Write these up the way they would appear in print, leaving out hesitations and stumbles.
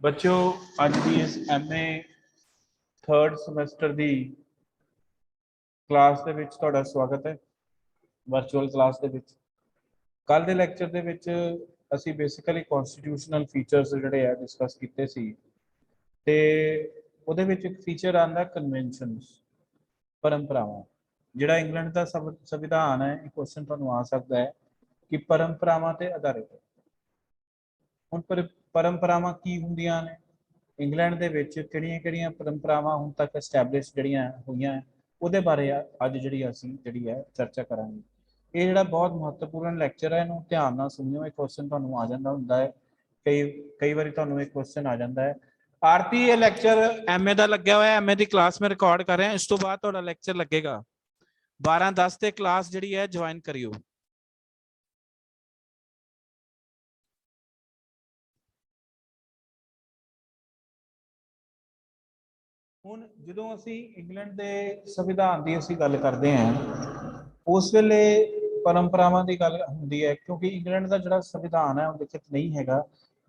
बच्चों अज की इस MA थर्ड समैसटर की क्लास के विच तुहाडा स्वागत है वर्चुअल क्लास के विच। कल के लैक्चर के विच असी बेसिकली कॉन्स्टिट्यूशनल फीचर्स जिहड़े है डिस्कस कीते सी ते उहदे विच एक फीचर आंदा कन्वेंशनस परंपरावां। जिहड़ा इंग्लैंड का संविधान है एक क्वेश्चन तुहानूं आ सकता है कि परंपरावां ते आधारित है। हुण परंपरावां की हुंदियां ने इंग्लैंड दे विच किहड़ियां-किहड़ियां परंपरावां हुण तक एस्टैबलिश जिहड़ियां होईयां उहदे बारे अज जिहड़ी असीं जिहड़ी है चर्चा करांगे। ये जिहड़ा बहुत महत्वपूर्ण लैक्चर है इहनूं ध्यान नाल सुणिओ। एक क्वेश्चन तुहानूं आ जांदा हुंदा है, कई कई वारी तुहानूं एक क्वेश्चन आ जांदा है। आरती ये लैक्चर MA का लग्या होया, MA की क्लास में रिकॉर्ड कर रहे हैं। इस तो बाद तुहाडा लैक्चर लगेगा 12:10 ते क्लास जिहड़ी है ज्वाइन करियो। ਹੁਣ ਜਦੋਂ ਅਸੀਂ ਇੰਗਲੈਂਡ ਦੇ ਸੰਵਿਧਾਨ ਦੀ ਅਸੀਂ ਗੱਲ ਕਰਦੇ ਹਾਂ ਉਸ ਵੇਲੇ ਪਰੰਪਰਾਵਾਂ ਦੀ ਗੱਲ ਹੁੰਦੀ ਹੈ, ਕਿਉਂਕਿ ਇੰਗਲੈਂਡ ਦਾ ਜਿਹੜਾ ਸੰਵਿਧਾਨ ਹੈ ਉਹ ਲਿਖਿਤ ਨਹੀਂ ਹੈਗਾ।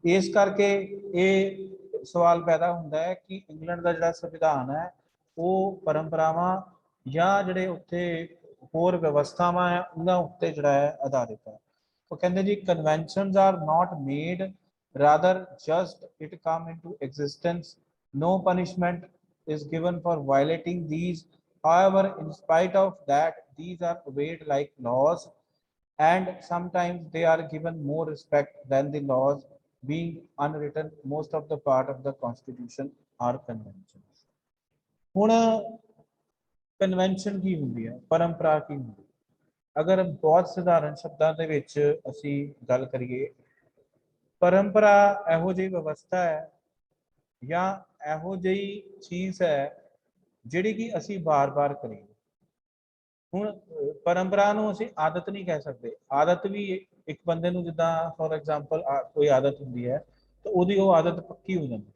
ਇਸ ਕਰਕੇ ਇਹ ਸਵਾਲ ਪੈਦਾ ਹੁੰਦਾ ਹੈ ਕਿ ਇੰਗਲੈਂਡ ਦਾ ਜਿਹੜਾ ਸੰਵਿਧਾਨ ਹੈ ਉਹ ਪਰੰਪਰਾਵਾਂ ਜਾਂ ਜਿਹੜੇ ਉੱਥੇ ਹੋਰ ਵਿਵਸਥਾਵਾਂ ਹੈ ਉਹਨਾਂ ਉੱਤੇ ਜਿਹੜਾ ਹੈ ਆਧਾਰਿਤ ਹੈ। ਉਹ ਕਹਿੰਦੇ ਜੀ conventions are not made, rather just it come into existence, no punishment is given for violating these. However, in spite of that, these are obeyed like laws, and sometimes they are given more respect than the laws. Being unwritten, most of the part of the constitution are conventions. ਹੁਣ convention ਕੀ ਹੁੰਦੀ ਹੈ, ਪਰੰਪਰਾ ਕੀ ਹੁੰਦੀ ਹੈ? ਅਗਰ ਬਹੁਤ ਸਧਾਰਨ ਸ਼ਬਦਾਂ ਦੇ ਵਿੱਚ ਅਸੀਂ ਗੱਲ ਕਰੀਏ, ਪਰੰਪਰਾ ਇਹੋ ਜਿਹੀ ਵਿਵਸਥਾ ਹੈ ਜਾਂ ਇਹੋ ਜਿਹੀ ਚੀਜ਼ ਹੈ ਜਿਹੜੀ ਕਿ ਅਸੀਂ ਬਾਰ-ਬਾਰ ਕਰੀਏ। ਹੁਣ ਪਰੰਪਰਾ ਨੂੰ ਅਸੀਂ ਆਦਤ ਨਹੀਂ ਕਹਿ ਸਕਦੇ। ਆਦਤ ਵੀ ਇੱਕ ਬੰਦੇ ਨੂੰ ਜਿੱਦਾਂ ਫੋਰ ਐਗਜ਼ਾਮਪਲ ਕੋਈ ਆਦਤ ਹੁੰਦੀ ਹੈ ਤਾਂ ਉਹਦੀ ਉਹ ਆਦਤ ਪੱਕੀ ਹੋ ਜਾਂਦੀ।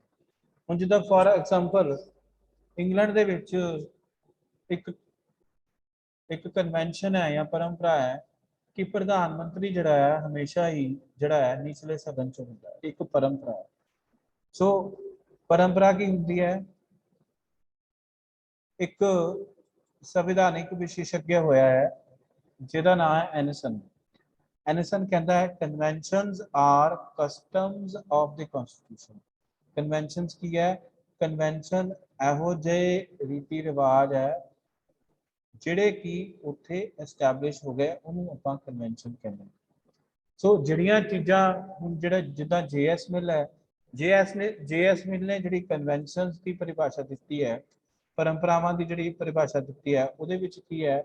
ਹੁਣ ਜਿੱਦਾਂ ਫੋਰ ਐਗਜ਼ਾਮਪਲ ਇੰਗਲੈਂਡ ਦੇ ਵਿੱਚ ਇੱਕ ਕਨਵੈਨਸ਼ਨ ਹੈ ਜਾਂ ਪਰੰਪਰਾ ਹੈ ਕਿ ਪ੍ਰਧਾਨ ਮੰਤਰੀ ਜਿਹੜਾ ਹੈ ਹਮੇਸ਼ਾ ਹੀ ਜਿਹੜਾ ਹੈ ਨਿਚਲੇ ਸਦਨ 'ਚ ਹੁੰਦਾ। ਇੱਕ ਪਰੰਪਰਾ ਹੈ। ਸੋ परंपरा की होती है, एक संविधानिक विशेषज्ञ होया है जिहदा नाम है एनिसन। एनिसन कहता है conventions are customs of the constitution. Conventions की है? कन्वेंशन एहो जिहे रीति रिवाज है जिहड़े कि उत्थे एस्टैबलिश हो गए, उन्होंने आपां कन्वेंशन कहते हैं। सो जिहड़ियां चीज़ां हुण जिहड़ा जिद्दां JS मिल है, JS मिल ने जिहड़ी कन्वेंशनस की परिभाषा दी है, परंपरावां की जिहड़ी परिभाषा दी है, उहदे विच की है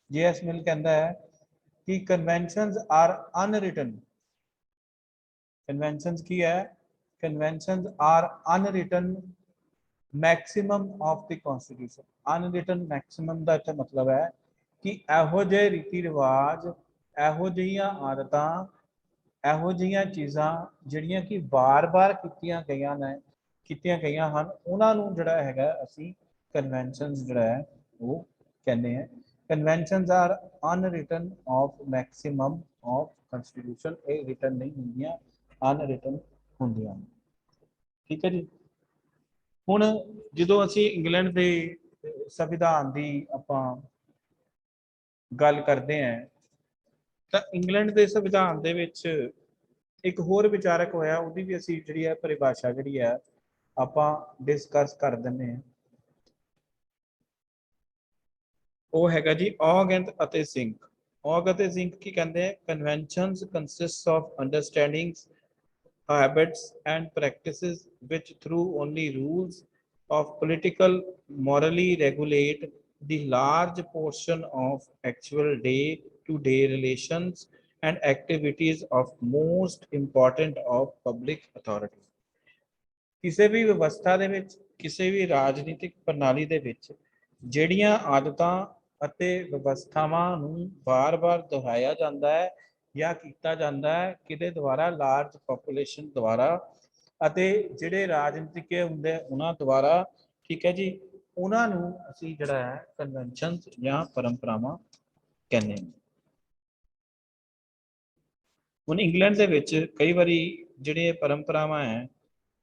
JS मिल कहता है कि कन्वेंशनस आर अनरिटन। कन्वेंशनस की है? Conventions are unwritten maxims of the constitution. Unwritten maxims का इत्थे मतलब है कि इहो जिहे रीति रिवाज, इहो जिहियां आदतां, ਇਹੋ ਜਿਹੀਆਂ ਚੀਜ਼ਾਂ ਜਿਹੜੀਆਂ ਕਿ ਬਾਰ-ਬਾਰ ਕੀਤੀਆਂ ਗਈਆਂ ਹਨ ਉਹਨਾਂ ਨੂੰ ਜਿਹੜਾ ਹੈਗਾ ਅਸੀਂ ਕਨਵੈਨਸ਼ਨਸ ਜਿਹੜਾ ਹੈ ਉਹ ਕਹਿੰਦੇ ਆ। Conventions are unwritten of maximum of constitution. ਇਹ ਰਿਟਨ ਨਹੀਂ ਹੁੰਦੀਆਂ, ਅਨਰਿਟਨ ਹੁੰਦੀਆਂ। ਠੀਕ ਹੈ ਜੀ। ਹੁਣ ਜਦੋਂ ਅਸੀਂ ਇੰਗਲੈਂਡ ਦੇ ਸੰਵਿਧਾਨ ਦੀ ਆਪਾਂ ਗੱਲ ਕਰਦੇ ਹਾਂ ਤਾਂ ਇੰਗਲੈਂਡ ਦੇ ਸੰਵਿਧਾਨ ਦੇ ਵਿੱਚ ਇੱਕ ਹੋਰ ਵਿਚਾਰਕ ਹੋਇਆ, ਉਹਦੀ ਵੀ ਅਸੀਂ ਜਿਹੜੀ ਹੈ ਪਰਿਭਾਸ਼ਾ ਜਿਹੜੀ ਹੈ ਆਪਾਂ ਡਿਸਕਸ ਕਰ ਦਿੰਦੇ ਹਾਂ। ਉਹ ਹੈਗਾ ਜੀ ਔਗੈਂਟ ਅਤੇ ਜ਼ਿੰਕ। ਔਗ ਅਤੇ ਜ਼ਿੰਕ ਕੀ ਕਹਿੰਦੇ ਆ? Conventions consist of understandings, habits and practices which through only rules of political morally regulate the large portion of actual day-to-day relations and activities of most important of public authority। ਕਿਸੇ ਵੀ ਵਿਵਸਥਾ ਦੇ ਵਿੱਚ, ਕਿਸੇ ਵੀ ਰਾਜਨੀਤਿਕ ਪ੍ਰਣਾਲੀ ਦੇ ਵਿੱਚ ਜਿਹੜੀਆਂ ਆਦਤਾਂ ਅਤੇ ਵਿਵਸਥਾਵਾਂ ਨੂੰ ਬਾਰ-ਬਾਰ ਦੁਹਰਾਇਆ ਜਾਂਦਾ ਹੈ ਜਾਂ ਕੀਤਾ ਜਾਂਦਾ ਹੈ ਕਿਹਦੇ ਦੁਆਰਾ? ਲਾਰਜ ਪੋਪੂਲੇਸ਼ਨ ਦੁਆਰਾ ਅਤੇ ਜਿਹੜੇ ਰਾਜਨੀਤਿਕ ਹੁੰਦੇ ਉਹਨਾਂ ਦੁਆਰਾ। ਠੀਕ ਹੈ ਜੀ। ਉਹਨਾਂ ਨੂੰ ਅਸੀਂ ਜਿਹੜਾ ਹੈ ਕਨਵੈਨਸ਼ਨ ਜਾਂ ਪਰੰਪਰਾਵਾਂ ਕਹਿੰਦੇ ਹਾਂ। ਹੁਣ ਇੰਗਲੈਂਡ ਦੇ ਵਿੱਚ ਕਈ ਵਾਰੀ ਜਿਹੜੇ ਪਰੰਪਰਾਵਾਂ ਹੈ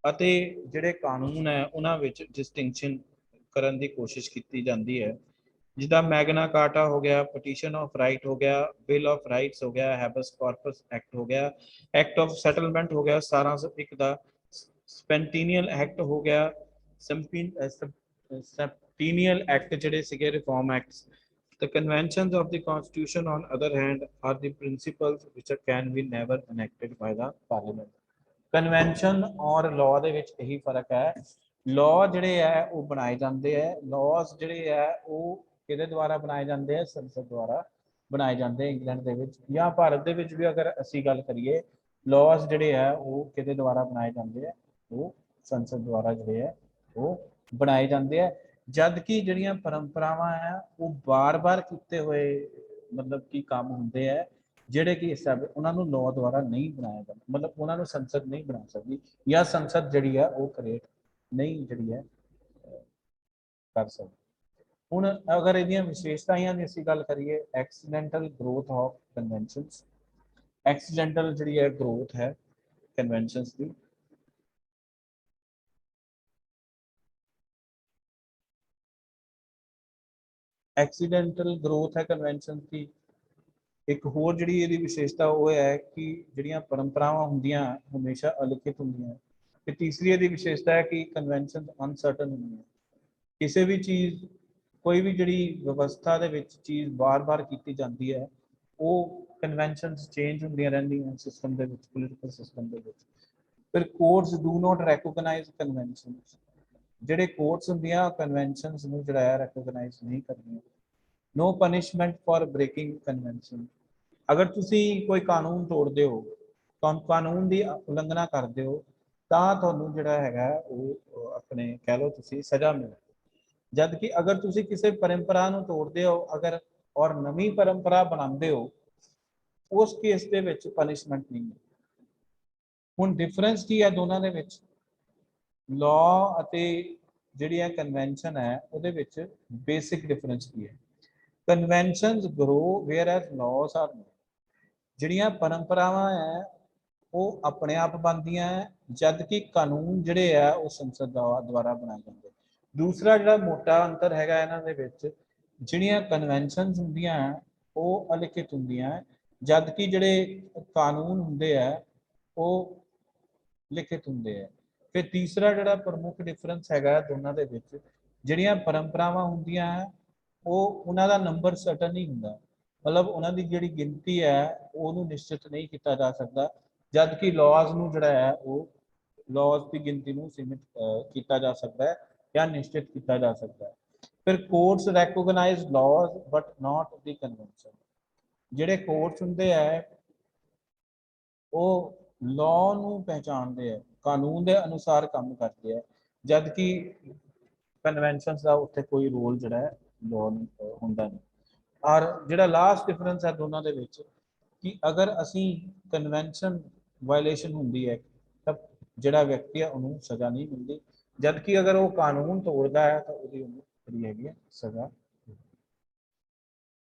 ਅਤੇ ਜਿਹੜੇ ਕਾਨੂੰਨ ਹੈ ਉਹਨਾਂ ਵਿੱਚ ਡਿਸਟਿੰਕਸ਼ਨ ਕਰਨ ਦੀ ਕੋਸ਼ਿਸ਼ ਕੀਤੀ ਜਾਂਦੀ ਹੈ। ਜਿੱਦਾਂ ਮੈਗਨਾ ਕਾਰਟਾ ਹੋ ਗਿਆ, ਪਟੀਸ਼ਨ ਆਫ ਰਾਈਟ ਹੋ ਗਿਆ, ਬਿਲ ਆਫ ਰਾਈਟਸ ਹੋ ਗਿਆ, ਹੈਬਸ ਕਾਰਪਸ ਐਕਟ ਹੋ ਗਿਆ, ਐਕਟ ਆਫ ਸੈਟਲਮੈਂਟ ਹੋ ਗਿਆ 1701 ਦਾ, ਸਪੈਂਟੀਨੀਅਲ ਐਕਟ ਹੋ ਗਿਆ, ਸੈਪਟੀਨੀਅਲ ਐਕਟ ਜਿਹੜੇ ਸੀਗੇ reform acts. The conventions of the constitution on other hand are the principles which can be never enacted by the parliament। Convention ਔਰ ਲਾਅ ਦੇ ਵਿੱਚ ਇਹੀ ਫਰਕ ਹੈ। ਲਾਅ ਜਿਹੜੇ ਹੈ ਉਹ ਬਣਾਏ ਜਾਂਦੇ ਹੈ, ਲਾਅਸ ਜਿਹੜੇ ਹੈ ਉਹ ਕਿਹਦੇ ਦੁਆਰਾ ਬਣਾਏ ਜਾਂਦੇ ਆ, ਸੰਸਦ ਦੁਆਰਾ ਬਣਾਏ ਜਾਂਦੇ ਇੰਗਲੈਂਡ ਦੇ ਵਿੱਚ ਜਾਂ ਭਾਰਤ ਦੇ ਵਿੱਚ ਵੀ ਅਗਰ ਅਸੀਂ ਗੱਲ ਕਰੀਏ ਲਾਅਸ ਜਿਹੜੇ ਆ ਉਹ ਕਿਹਦੇ ਦੁਆਰਾ ਬਣਾਏ ਜਾਂਦੇ ਆ, ਉਹ ਸੰਸਦ ਦੁਆਰਾ ਜਿਹੜੇ ਆ ਉਹ ਬਣਾਏ ਜਾਂਦੇ ਆ। ਜਦ ਕਿ ਜਿਹੜੀਆਂ ਪਰੰਪਰਾਵਾਂ ਆ ਉਹ ਬਾਰ-ਬਾਰ ਕੀਤੇ ਹੋਏ ਮਤਲਬ ਕਿ ਕੰਮ ਹੁੰਦੇ ਆ ਜਿਹੜੇ ਕਿ ਸਭ ਉਹਨਾਂ ਨੂੰ ਲਾਅ ਦੁਆਰਾ ਨਹੀਂ ਬਣਾਇਆ ਜਾਂਦਾ, ਮਤਲਬ ਉਹਨਾਂ ਨੂੰ ਸੰਸਦ ਨਹੀਂ ਬਣਾ ਸਕਦੀ ਜਾਂ ਸੰਸਦ ਜਿਹੜੀ ਆ ਉਹ ਕ੍ਰੀਏਟ ਨਹੀਂ ਜਿਹੜੀ ਹੈ ਕਰ ਸਕਦੀ। ਹੁਣ ਅਗਰ ਇਹਦੀਆਂ ਵਿਸ਼ੇਸ਼ਤਾਵਾਂ ਦੀ ਅਸੀਂ ਗੱਲ ਕਰੀਏ, accidental growth of conventions, accidental ਜਿਹੜੀ ਹੈ ਗਰੋਥ ਹੈ ਕਨਵੈਨਸ਼ਨਸ ਦੀ, ਐਕਸੀਡੈਂਟਲ ਗਰੋਥ ਹੈ ਕਨਵੈਨਸ਼ਨ ਦੀ। ਇੱਕ ਹੋਰ ਜਿਹੜੀ ਇਹਦੀ ਵਿਸ਼ੇਸ਼ਤਾ ਉਹ ਹੈ ਕਿ ਜਿਹੜੀਆਂ ਪਰੰਪਰਾਵਾਂ ਹੁੰਦੀਆਂ ਹਮੇਸ਼ਾ ਅਲਿਖਿਤ ਹੁੰਦੀਆਂ। ਤੇ ਤੀਸਰੀ ਇਹਦੀ ਵਿਸ਼ੇਸ਼ਤਾ ਹੈ ਕਿ ਕਨਵੈਨਸ਼ਨ ਅਨਸਰਟਨ ਹੁੰਦੀਆਂ। ਕਿਸੇ ਵੀ ਚੀਜ਼ ਕੋਈ ਵੀ ਜਿਹੜੀ ਵਿਵਸਥਾ ਦੇ ਵਿੱਚ ਚੀਜ਼ ਬਾਰ-ਬਾਰ ਕੀਤੀ ਜਾਂਦੀ ਹੈ ਉਹ ਕਨਵੈਨਸ਼ਨਸ ਚੇਂਜ ਹੁੰਦੀਆਂ ਰਹਿੰਦੀਆਂ ਸਿਸਟਮ ਦੇ ਵਿੱਚ, ਪੋਲੀਟੀਕਲ ਸਿਸਟਮ ਦੇ ਵਿੱਚ। ਫਿਰ courts do not recognise conventions, ਜਿਹੜੇ ਕੋਰਟਸ ਹੁੰਦੀਆਂ ਕਨਵੈਨਸ਼ਨਸ ਨੂੰ ਜਿਹੜਾ ਹੈ ਰੈਕੋਗਨਾਈਜ਼ ਨਹੀਂ ਕਰਦੀਆਂ। No punishment for breaking convention, अगर तुसी कोई कानून तोड़ते हो, कानून की उलंघना करते हो ਤਾਂ ਤੁਹਾਨੂੰ ਜਿਹੜਾ ਹੈਗਾ ਉਹ ਆਪਣੇ ਕਹਿ ਲਓ ਤੁਸੀਂ ਸਜ਼ਾ ਮਿਲੇ। ਜਦ ਕਿ ਅਗਰ ਤੁਸੀਂ ਕਿਸੇ ਪਰੰਪਰਾ ਨੂੰ ਤੋੜਦੇ ਹੋ ਅਗਰ ਔਰ ਨਵੀਂ ਪਰੰਪਰਾ ਬਣਾਉਂਦੇ ਹੋ ਉਸ ਕੇਸ ਦੇ ਵਿੱਚ ਪਨਿਸ਼ਮੈਂਟ ਨਹੀਂ ਹੈ। ਹੁਣ ਡਿਫਰੈਂਸ ਕੀ ਹੈ ਦੋਨਾਂ ਦੇ ਵਿੱਚ, ਲਾਅ ਅਤੇ ਜਿਹੜੀ ਹੈ ਕਨਵੈਨਸ਼ਨ ਹੈ ਉਹਦੇ ਵਿੱਚ ਬੇਸਿਕ ਡਿਫਰੈਂਸ ਕੀ ਹੈ। Conventions grow whereas laws are no, ਜਿਹੜੀਆਂ ਪਰੰਪਰਾਵਾਂ ਹੈ ਉਹ ਆਪਣੇ ਆਪ ਬਣਦੀਆਂ ਹੈ ਜਦ ਕਿ ਕਾਨੂੰਨ ਜਿਹੜੇ ਆ ਉਹ ਸੰਸਦ ਦੁਆਰਾ ਬਣਾਏ ਜਾਂਦੇ। ਦੂਸਰਾ ਜਿਹੜਾ ਮੋਟਾ ਅੰਤਰ ਹੈਗਾ ਇਹਨਾਂ ਦੇ ਵਿੱਚ, ਜਿਹੜੀਆਂ ਕਨਵੈਨਸ਼ਨਸ ਹੁੰਦੀਆਂ ਉਹ ਅਲਿਖਿਤ ਹੁੰਦੀਆਂ ਜਦ ਕਿ ਜਿਹੜੇ ਕਾਨੂੰਨ ਹੁੰਦੇ ਆ ਉਹ ਲਿਖਿਤ ਹੁੰਦੇ ਆ। ਫਿਰ ਤੀਸਰਾ ਜਿਹੜਾ ਪ੍ਰਮੁੱਖ ਡਿਫਰੈਂਸ ਹੈਗਾ ਦੋਨਾਂ ਦੇ ਵਿੱਚ, ਜਿਹੜੀਆਂ ਪਰੰਪਰਾਵਾਂ ਹੁੰਦੀਆਂ ਉਹ ਉਹਨਾਂ ਦਾ ਨੰਬਰ ਸਰਟਨ ਨਹੀਂ ਹੁੰਦਾ, ਮਤਲਬ ਉਹਨਾਂ ਦੀ ਜਿਹੜੀ ਗਿਣਤੀ ਹੈ ਉਹਨੂੰ ਨਿਸ਼ਚਿਤ ਨਹੀਂ ਕੀਤਾ ਜਾ ਸਕਦਾ, ਜਦ ਕਿ ਲਾਅਸ ਨੂੰ ਜਿਹੜਾ ਹੈ ਉਹ ਲਾਅਸ ਦੀ ਗਿਣਤੀ ਨੂੰ ਸੀਮਿਤ ਕੀਤਾ ਜਾ ਸਕਦਾ ਹੈ ਜਾਂ ਨਿਸ਼ਚਿਤ ਕੀਤਾ ਜਾ ਸਕਦਾ ਹੈ। ਫਿਰ courts recognise ਲਾਅਸ but not the convention, ਜਿਹੜੇ ਕੋਰਟਸ ਹੁੰਦੇ ਆ ਉਹ ਲਾਅ ਨੂੰ ਪਹਿਚਾਣਦੇ ਆ, ਕਾਨੂੰਨ ਦੇ ਅਨੁਸਾਰ ਕੰਮ ਕਰਦੇ ਆ, ਜਦ ਕਿ ਕਨਵੈਨਸ਼ਨਸ ਦਾ ਉੱਥੇ ਕੋਈ ਰੋਲ ਜਿਹੜਾ ਹੈ ਲਾਅ ਹੁੰਦਾ ਨਹੀਂ। ਔਰ ਜਿਹੜਾ ਲਾਸਟ ਡਿਫਰੈਂਸ ਹੈ ਦੋਨਾਂ ਦੇ ਵਿੱਚ ਕਿ ਅਗਰ ਅਸੀਂ ਕਨਵੈਨਸ਼ਨ ਵਾਇਲੇਸ਼ਨ ਹੁੰਦੀ ਹੈ ਤਾਂ ਜਿਹੜਾ ਵਿਅਕਤੀ ਹੈ ਉਹਨੂੰ ਸਜ਼ਾ ਨਹੀਂ ਮਿਲਦੀ, ਜਦ ਕਿ ਅਗਰ ਉਹ ਕਾਨੂੰਨ ਤੋੜਦਾ ਹੈ ਤਾਂ ਉਹਦੀ ਉਹਨੂੰ ਜਿਹੜੀ ਹੈਗੀ ਹੈ ਸਜ਼ਾ।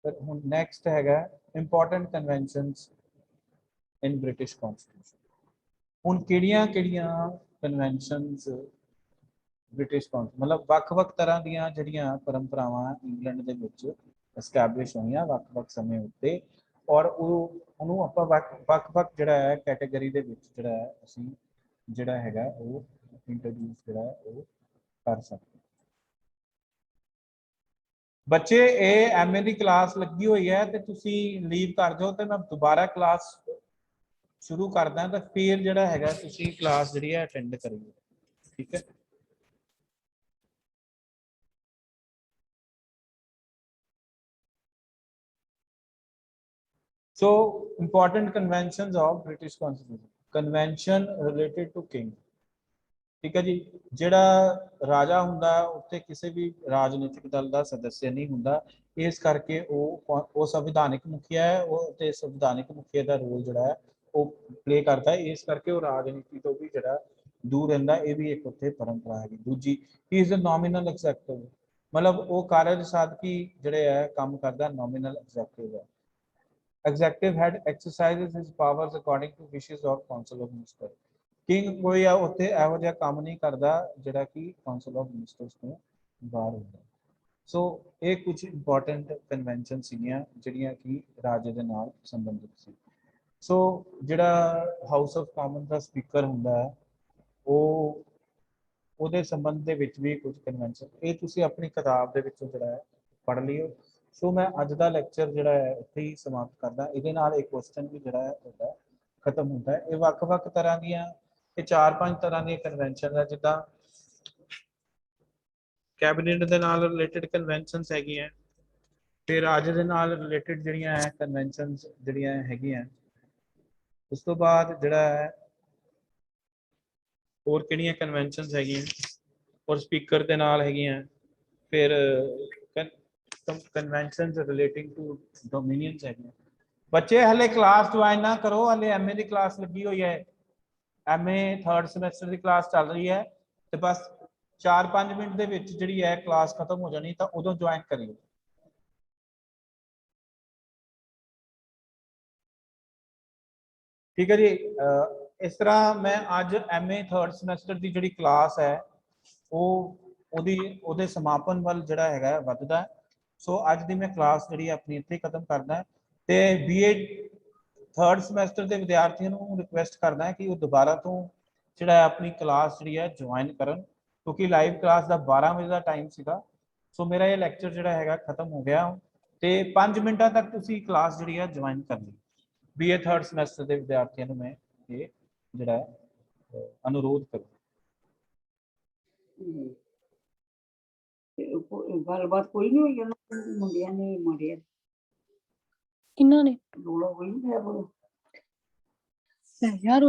ਫਿਰ ਹੁਣ ਨੈਕਸਟ ਹੈਗਾ ਇੰਪੋਰਟੈਂਟ ਕਨਵੈਨਸ਼ਨਸ ਇਨ ਬ੍ਰਿਟਿਸ਼ ਕਨਸਟੀਟਿਊਸ਼ਨ। ਹੁਣ ਕਿਹੜੀਆਂ ਕਨਵੈਨਸ਼ਨਸ ਬ੍ਰਿਟਿਸ਼ ਕੌਂਸਲ ਮਤਲਬ ਵੱਖ-ਵੱਖ ਤਰ੍ਹਾਂ ਦੀਆਂ ਜਿਹੜੀਆਂ ਪਰੰਪਰਾਵਾਂ ਇੰਗਲੈਂਡ ਦੇ ਵਿੱਚ ਐਸਟੈਬਲਿਸ਼ ਹੋਈਆਂ ਵੱਖ-ਵੱਖ ਸਮੇਂ ਉੱਤੇ, ਔਰ ਉਹਨੂੰ ਆਪਾਂ ਵੱਖ-ਵੱਖ ਜਿਹੜਾ ਹੈ ਕੈਟਾਗਰੀ ਦੇ ਵਿੱਚ ਜਿਹੜਾ ਹੈ ਅਸੀਂ ਜਿਹੜਾ ਹੈਗਾ ਉਹ ਇੰਟਰੋਡਿਊਸ ਜਿਹੜਾ ਹੈ ਉਹ ਕਰ ਸਕਦੇ। ਬੱਚੇ ਇਹ ਐਮਏ ਦੀ ਕਲਾਸ ਲੱਗੀ ਹੋਈ ਹੈ ਤੇ ਤੁਸੀਂ ਲੀਵ ਕਰ ਦਿਓ ਤੇ ਮੈਂ ਦੁਬਾਰਾ ਕਲਾਸ ਸ਼ੁਰੂ ਕਰਦਾ ਤਾਂ ਫਿਰ ਜਿਹੜਾ ਹੈਗਾ ਤੁਸੀਂ ਕਲਾਸ ਜਿਹੜੀ ਹੈ ਅਟੈਂਡ ਕਰਿਓ, ਠੀਕ ਹੈ। So important conventions of British Constitution, convention related to king, ठीक है जी। ਜਿਹੜਾ ਰਾਜਾ ਹੁੰਦਾ ਉੱਥੇ ਕਿਸੇ ਵੀ ਰਾਜਨੀਤਿਕ ਦਲ ਦਾ ਸਦੱਸਿਆ ਨਹੀਂ ਹੁੰਦਾ, ਇਸ ਕਰਕੇ ਉਹ ਸੰਵਿਧਾਨਿਕ ਮੁਖੀਆ ਹੈ, ਉਹ ਤੇ ਸੰਵਿਧਾਨਿਕ ਮੁਖੀਆ ਦਾ ਰੋਲ ਜਿਹੜਾ ਹੈ ਉਹ ਪਲੇ ਕਰਦਾ ਹੈ, ਇਸ ਕਰਕੇ ਉਹ ਰਾਜਨੀਤੀ ਤੋਂ ਵੀ ਜਿਹੜਾ ਦੂਰ ਰਹਿੰਦਾ। ਇਹ ਵੀ ਇੱਕ ਉੱਥੇ ਪਰੰਪਰਾ ਹੈਗੀ। ਦੂਜੀ ਹੀ ਇਜ਼ ਅ ਨੋਮੀਨਲ ਐਗਜ਼ੈਕਟਿਵ, ਮਤਲਬ ਉਹ ਕਾਰਜ ਸਾਧਕੀ ਜਿਹੜੇ ਹੈ ਕੰਮ ਕਰਦਾ, ਨੋਮੀਨਲ ਐਗਜ਼ੈਕਟਿਵ ਹੈ। Executive head exercises his powers according to wishes of council of minister, king ਕੋਈ ਆ ਉੱਥੇ ਇਹੋ ਜਿਹਾ ਕੰਮ ਨਹੀਂ ਕਰਦਾ ਜਿਹੜਾ ਕਿ ਕਾਉਂਸਲ ਆਫ ਮਿਨਿਸਟਰਸ ਤੋਂ ਬਾਹਰ ਹੁੰਦਾ। ਸੋ ਇਹ ਕੁਝ ਇੰਪੋਰਟੈਂਟ ਕਨਵੈਨਸ਼ਨ ਸੀਗੀਆਂ ਜਿਹੜੀਆਂ ਕਿ ਰਾਜੇ ਦੇ ਨਾਲ ਸੰਬੰਧਿਤ ਸੀ। ਸੋ ਜਿਹੜਾ house of common the speaker ਹੁੰਦਾ ਹੈ ਉਹ ਉਹਦੇ ਸੰਬੰਧ ਦੇ ਵਿੱਚ ਵੀ ਕੁਝ ਕਨਵੈਨਸ਼ਨ ਇਹ ਤੁਸੀਂ ਆਪਣੀ ਕਿਤਾਬ ਦੇ ਵਿੱਚੋਂ ਜਿਹੜਾ ਹੈ ਪੜ੍ਹ ਲਿਓ। ਸੋ ਮੈਂ ਅੱਜ ਦਾ ਲੈਕਚਰ ਜਿਹੜਾ ਹੈ ਇੱਥੇ ਹੀ ਸਮਾਪਤ ਕਰਦਾ। ਇਹਦੇ ਨਾਲ ਇੱਕ ਕੁਐਸਚਨ ਵੀ ਜਿਹੜਾ ਹੈ ਉਹਦਾ ਖਤਮ ਹੁੰਦਾ ਹੈ। ਇਹ ਵੱਖ-ਵੱਖ ਤਰ੍ਹਾਂ ਦੀਆਂ ਇਹ 4-5 ਤਰ੍ਹਾਂ ਦੀਆਂ ਕਨਵੈਨਸ਼ਨ ਹੈ, ਜਿੱਦਾਂ ਕੈਬਨਿਟ ਦੇ ਨਾਲ ਰਿਲੇਟਡ ਕਨਵੈਨਸ਼ਨਸ ਹੈਗੀਆਂ, ਫਿਰ ਰਾਜ ਦੇ ਨਾਲ ਰਿਲੇਟਡ ਜਿਹੜੀਆਂ ਹੈ ਕਨਵੈਨਸ਼ਨਸ ਜਿਹੜੀਆਂ ਹੈਗੀਆਂ। ਉਸ ਤੋਂ ਬਾਅਦ ਜਿਹੜਾ ਹੈ ਹੋਰ ਕਿਹੜੀਆਂ ਕਨਵੈਨਸ਼ਨਸ ਹੈਗੀਆਂ ਔਰ ਸਪੀਕਰ ਦੇ ਨਾਲ ਹੈਗੀਆਂ, ਫਿਰ ਕਨਵੈਨਸ਼ਨਸ ਰਿਲੇਟਿੰਗ ਟੂ ਡੋਮੀਨੀਅਨਸ ਹੈਗੀਆਂ। ਬੱਚੇ ਹਲੇ ਕਲਾਸ ਜੁਆਇਨ ਨਾ ਕਰੋ, ਹਲੇ ਐਮਏ ਦੀ ਕਲਾਸ ਲੱਗੀ ਹੋਈ ਹੈ, ਐਮਏ 3rd ਸਮੈਸਟਰ ਦੀ ਕਲਾਸ ਚੱਲ ਰਹੀ ਹੈ ਤੇ ਬਸ 4-5 ਮਿੰਟ ਦੇ ਵਿੱਚ ਜਿਹੜੀ ਹੈ ਕਲਾਸ ਖਤਮ ਹੋ ਜਾਣੀ, ਤਾਂ ਉਦੋਂ ਜੁਆਇਨ ਕਰਿਓ। ਠੀਕ ਹੈ ਜੀ। ਇਸ ਤਰ੍ਹਾਂ ਮੈਂ ਅੱਜ ਐਮਏ 3rd ਸਮੈਸਟਰ ਦੀ ਜਿਹੜੀ ਕਲਾਸ ਹੈ ਉਹਦੇ ਸਮਾਪਨ ਵੱਲ ਜਿਹੜਾ ਹੈਗਾ ਵੱਧਦਾ। ਸੋ ਅੱਜ ਦੀ ਮੈਂ ਕਲਾਸ ਜਿਹੜੀ ਆਪਣੀ ਇੱਥੇ ਖਤਮ ਕਰਦਾ ਤੇ ਬੀਏ 3rd ਸਮੈਸਟਰ ਦੇ ਵਿਦਿਆਰਥੀਆਂ ਨੂੰ ਰਿਕੁਐਸਟ ਕਰਦਾ ਕਿ ਉਹ ਦੁਬਾਰਾ ਤੋਂ ਜਿਹੜਾ ਆਪਣੀ ਕਲਾਸ ਜਿਹੜੀ ਹੈ ਜੁਆਇਨ ਕਰਨ, ਕਿਉਂਕਿ ਲਾਈਵ ਕਲਾਸ ਦਾ 12 ਵਜੇ ਦਾ ਟਾਈਮ ਸੀਗਾ। ਸੋ ਮੇਰਾ ਇਹ ਲੈਕਚਰ ਜਿਹੜਾ ਹੈਗਾ ਖਤਮ ਹੋ ਗਿਆ ਤੇ 5 ਮਿੰਟਾਂ ਤੱਕ ਤੁਸੀਂ ਕਲਾਸ ਜਿਹੜੀ ਹੈ ਜੁਆਇਨ ਕਰ ਲਈ। ਬੀਏ 3rd ਸਮੈਸਟਰ ਦੇ ਵਿਦਿਆਰਥੀਆਂ ਨੂੰ ਮੈਂ ਇਹ ਜਿਹੜਾ ਅਨੁਰੋਧ ਕਰਾਂ। ਗੱਲਬਾਤ ਕੋਈ ਨਹੀਂ ਹੋਈ ਉਹਨਾਂ ਮੁੰਡਿਆਂ ਨੇ ਮਾਰਿਆ ਕਿੰਨਾਂ ਨੇ ਰੋਲਾ ਕੋਈ ਨਹੀਂ ਹੈ ਯਾਰ